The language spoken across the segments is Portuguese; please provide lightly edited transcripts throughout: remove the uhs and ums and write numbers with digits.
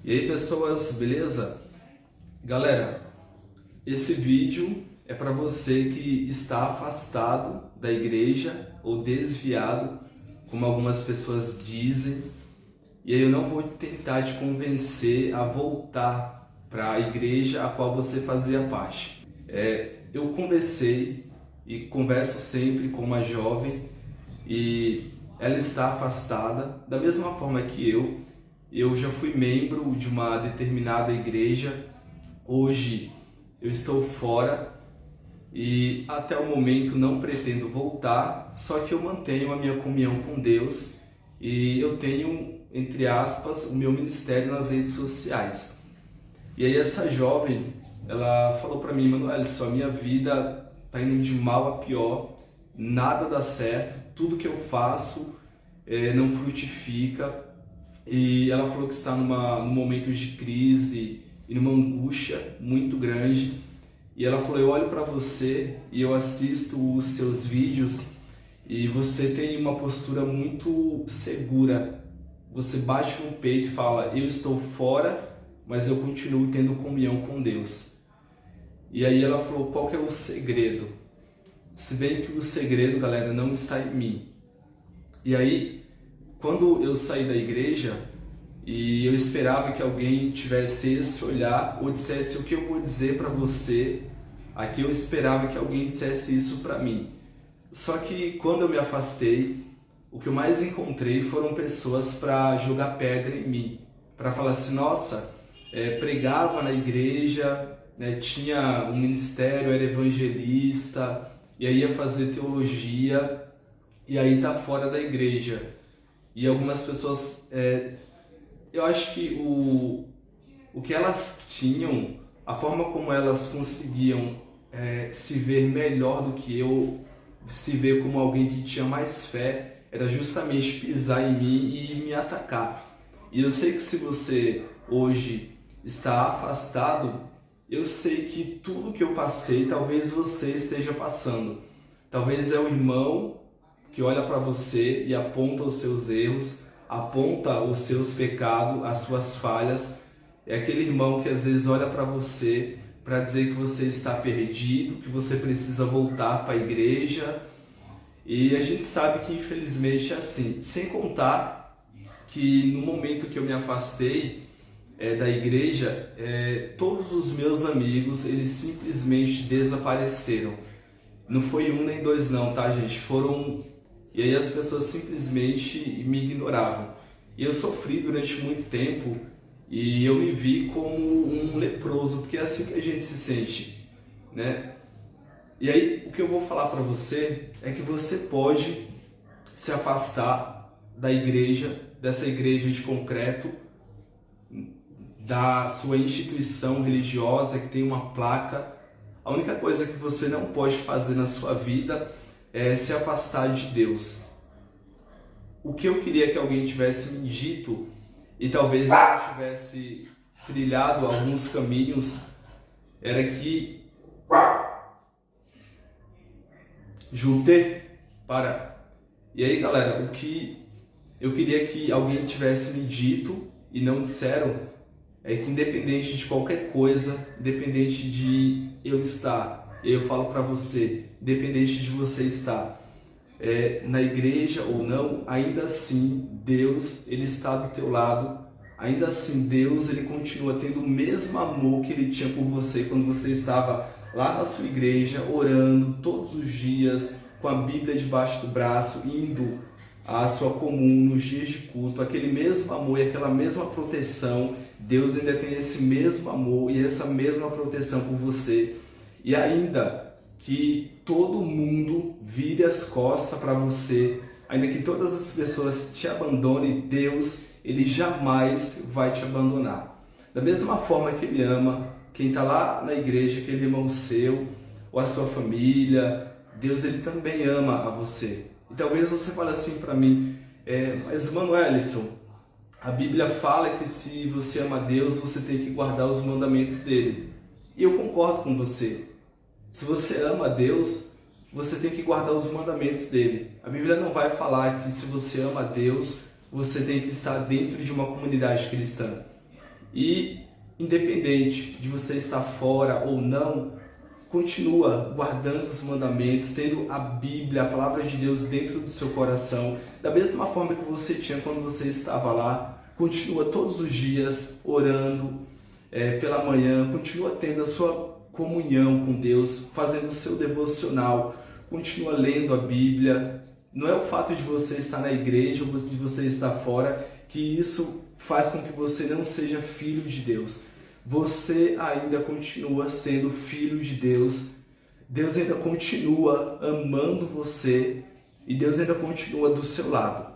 E aí pessoas, beleza? Galera, esse vídeo é para você que está afastado da igreja ou desviado, como algumas pessoas dizem. E aí eu não vou tentar te convencer a voltar para a igreja a qual você fazia parte. Eu conversei e converso sempre com uma jovem e ela está afastada da mesma forma que eu. Eu já fui membro de uma determinada igreja, hoje eu estou fora e até o momento não pretendo voltar, só que eu mantenho a minha comunhão com Deus e eu tenho, entre aspas, o meu ministério nas redes sociais. E aí essa jovem, ela falou para mim: Manoelis, a minha vida está indo de mal a pior, nada dá certo, tudo que eu faço não frutifica. E ela falou que está num momento de crise e numa angústia muito grande. E ela falou: eu olho para você e eu assisto os seus vídeos e você tem uma postura muito segura. Você bate no peito e fala: eu estou fora, mas eu continuo tendo comunhão com Deus. E aí ela falou: qual que é o segredo? Se bem que o segredo, galera, não está em mim. E aí, quando eu saí da igreja e eu esperava que alguém tivesse esse olhar ou dissesse o que eu vou dizer para você, aqui eu esperava que alguém dissesse isso para mim. Só que quando eu me afastei, o que eu mais encontrei foram pessoas para jogar pedra em mim, para falar assim: nossa, pregava na igreja, tinha um ministério, era evangelista, e aí ia fazer teologia, e aí tá fora da igreja. E algumas pessoas, eu acho que o que elas tinham, a forma como elas conseguiam se ver melhor do que eu, se ver como alguém que tinha mais fé, era justamente pisar em mim e me atacar. E eu sei que se você hoje está afastado, eu sei que tudo que eu passei, talvez você esteja passando. Talvez é o irmão que olha para você e aponta os seus erros, aponta os seus pecados, as suas falhas. É aquele irmão que às vezes olha para você para dizer que você está perdido, que você precisa voltar para a igreja. E a gente sabe que infelizmente é assim. Sem contar que no momento que eu me afastei da igreja, todos os meus amigos, eles simplesmente desapareceram. Não foi um nem dois não, tá, gente? Foram... E aí as pessoas simplesmente me ignoravam. E eu sofri durante muito tempo e eu me vi como um leproso, porque é assim que a gente se sente, né? E aí o que eu vou falar para você é que você pode se afastar da igreja, dessa igreja de concreto, da sua instituição religiosa que tem uma placa. A única coisa que você não pode fazer na sua vida é se afastar de Deus. O que eu queria que alguém tivesse me dito, e talvez eu tivesse trilhado alguns caminhos, era que... E aí, galera, o que eu queria que alguém tivesse me dito e não disseram é que, independente de qualquer coisa, independente de eu estar, eu falo para você, independente de você estar na igreja ou não, ainda assim Deus, ele está do teu lado. Ainda assim Deus, ele continua tendo o mesmo amor que ele tinha por você quando você estava lá na sua igreja, orando todos os dias, com a Bíblia debaixo do braço, indo à sua comum nos dias de culto. Aquele mesmo amor e aquela mesma proteção, Deus ainda tem esse mesmo amor e essa mesma proteção por você. E ainda que todo mundo vire as costas para você, ainda que todas as pessoas te abandonem, Deus, ele jamais vai te abandonar. Da mesma forma que ele ama quem está lá na igreja, aquele irmão seu, ou a sua família, Deus, ele também ama a você. E talvez você fale assim para mim: mas Manoelis, a Bíblia fala que se você ama Deus, você tem que guardar os mandamentos dele. E eu concordo com você. Se você ama a Deus, você tem que guardar os mandamentos dele. A Bíblia não vai falar que se você ama a Deus, você tem que estar dentro de uma comunidade cristã. E independente de você estar fora ou não, continua guardando os mandamentos, tendo a Bíblia, a palavra de Deus dentro do seu coração, da mesma forma que você tinha quando você estava lá. Continua todos os dias orando pela manhã, continua tendo a sua comunhão com Deus, fazendo o seu devocional, continua lendo a Bíblia. Não é o fato de você estar na igreja ou de você estar fora que isso faz com que você não seja filho de Deus. Você ainda continua sendo filho de Deus. Deus ainda continua amando você e Deus ainda continua do seu lado.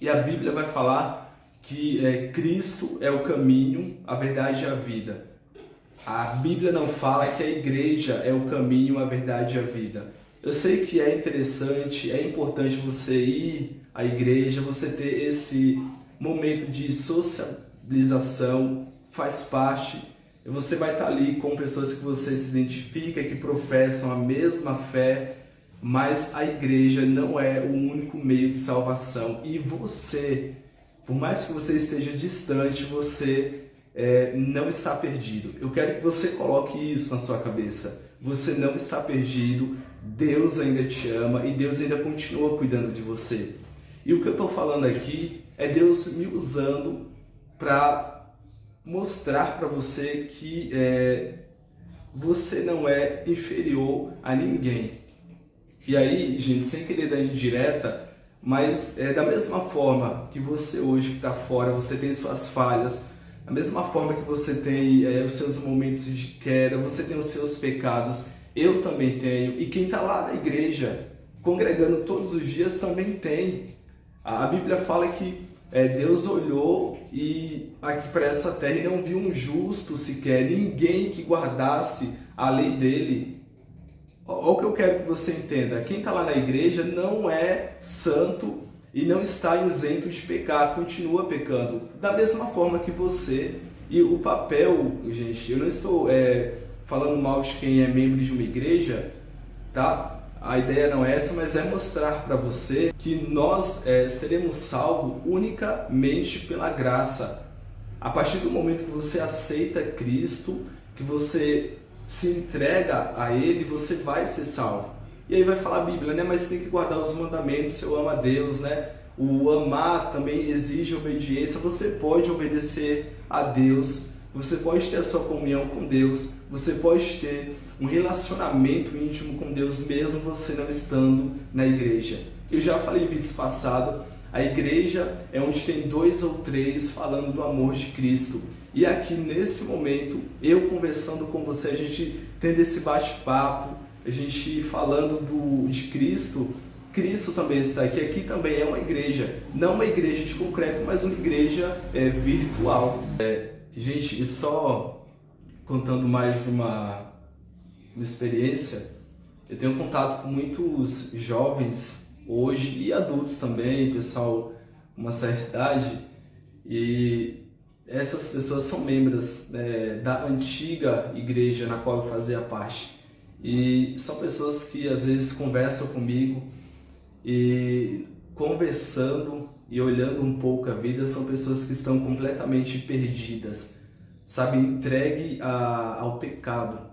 E a Bíblia vai falar que Cristo é o caminho, a verdade e a vida. A Bíblia não fala que a igreja é o caminho, a verdade e a vida. Eu sei que é interessante, é importante você ir à igreja, você ter esse momento de socialização, faz parte. Você vai estar ali com pessoas que você se identifica, que professam a mesma fé, mas a igreja não é o único meio de salvação. E você, por mais que você esteja distante, você não está perdido. Eu quero que você coloque isso na sua cabeça. Você não está perdido, Deus ainda te ama e Deus ainda continua cuidando de você. E o que eu estou falando aqui é Deus me usando para mostrar para você que você não é inferior a ninguém. E aí, gente, sem querer dar indireta, mas da mesma forma que você hoje que está fora, você tem suas falhas, da mesma forma que você tem os seus momentos de queda, você tem os seus pecados, eu também tenho. E quem está lá na igreja, congregando todos os dias, também tem. A Bíblia fala que Deus olhou aqui para essa terra e não viu um justo sequer, ninguém que guardasse a lei dele. Olha o que eu quero que você entenda. Quem está lá na igreja não é santo e não está isento de pecar, continua pecando. Da mesma forma que você. E o papel, gente, eu não estou falando mal de quem é membro de uma igreja, tá? A ideia não é essa, mas é mostrar para você que nós seremos salvos unicamente pela graça. A partir do momento que você aceita Cristo, que você se entrega a Ele, você vai ser salvo. E aí vai falar a Bíblia, né? Mas tem que guardar os mandamentos, eu amo a Deus, né? O amar também exige obediência. Você pode obedecer a Deus, você pode ter a sua comunhão com Deus, você pode ter um relacionamento íntimo com Deus mesmo você não estando na igreja. Eu já falei em vídeos passados, a igreja é onde tem 2 ou 3 falando do amor de Cristo. E aqui nesse momento, eu conversando com você, a gente tendo esse bate-papo, a gente falando de Cristo, Cristo também está aqui. Aqui também é uma igreja, não uma igreja de concreto, mas uma igreja virtual. Gente, e só contando mais uma experiência, eu tenho contato com muitos jovens hoje e adultos também, pessoal com uma certa idade, e essas pessoas são membros da antiga igreja na qual eu fazia parte, e são pessoas que às vezes conversam comigo e conversando e olhando um pouco a vida, são pessoas que estão completamente perdidas, sabe, entregue ao pecado.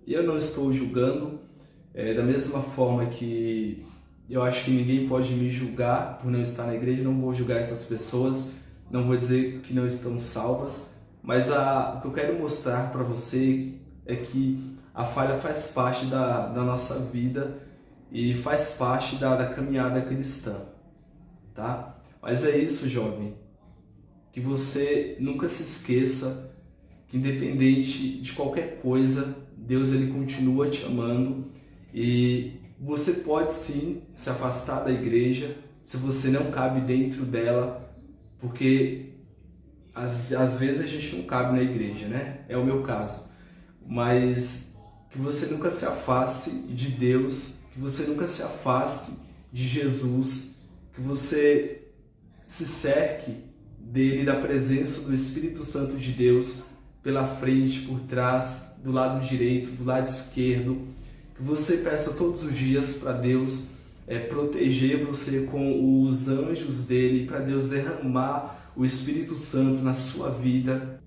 E eu não estou julgando, da mesma forma que eu acho que ninguém pode me julgar por não estar na igreja, não vou julgar essas pessoas, não vou dizer que não estão salvas, mas o que eu quero mostrar para você é que a falha faz parte da nossa vida e faz parte da caminhada cristã, tá? Mas é isso, jovem, que você nunca se esqueça que independente de qualquer coisa, Deus ele continua te amando e você pode sim se afastar da igreja se você não cabe dentro dela, porque às vezes a gente não cabe na igreja, né? É o meu caso. Mas que você nunca se afaste de Deus, que você nunca se afaste de Jesus, que você se cerque dele, da presença do Espírito Santo de Deus pela frente, por trás, do lado direito, do lado esquerdo, que você peça todos os dias para Deus proteger você com os anjos dele, para Deus derramar o Espírito Santo na sua vida,